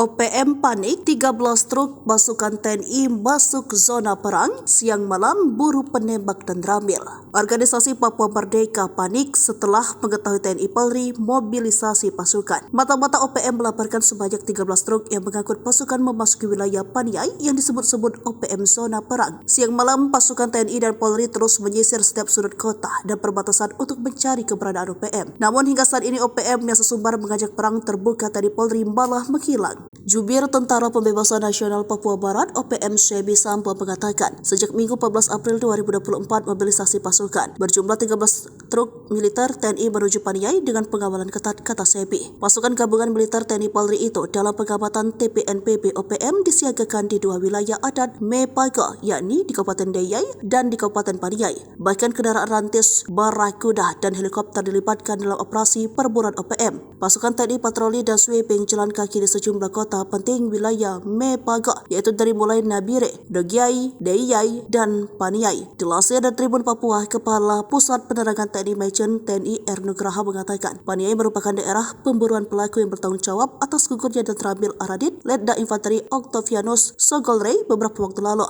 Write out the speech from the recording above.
OPM panik, 13 truk pasukan TNI masuk zona perang, siang malam buru penembak dan ramil. Organisasi Papua Merdeka panik setelah mengetahui TNI Polri mobilisasi pasukan. Mata-mata OPM melaporkan sebanyak 13 truk yang mengangkut pasukan memasuki wilayah Paniai yang disebut-sebut OPM zona perang. Siang malam pasukan TNI dan Polri terus menyisir setiap sudut kota dan perbatasan untuk mencari keberadaan OPM. Namun hingga saat ini OPM yang sesumbar mengajak perang terbuka TNI Polri malah menghilang. Jubir Tentara Pembebasan Nasional Papua Barat (OPM) Sebi Sampo mengatakan, sejak Minggu 14 April 2024 mobilisasi pasukan berjumlah 13 truk militer TNI menuju Paniai dengan pengawalan ketat, kata Sebi. Pasukan gabungan militer TNI Polri itu dalam pengamatan TPNPB OPM disiagakan di dua wilayah adat Mepaga, yakni di Kabupaten Deyai dan di Kabupaten Paniai. Bahkan kendaraan rantis, barakuda dan helikopter dilibatkan dalam operasi perburuan OPM. Pasukan TNI patroli dan sweeping jalan kaki di sejumlah kota penting wilayah Mepaga, yaitu dari mulai Nabire, Dogiai, Deyai, dan Paniai. Dilansir dari Tribun Papua, Kepala Pusat Penerangan TNI Majen TNI R. Nugraha mengatakan, Paniai merupakan daerah pemburuan pelaku yang bertanggung jawab atas gugurnya dan terambil Aradit Letda Infanteri Octavianus Sogolrey beberapa waktu lalu.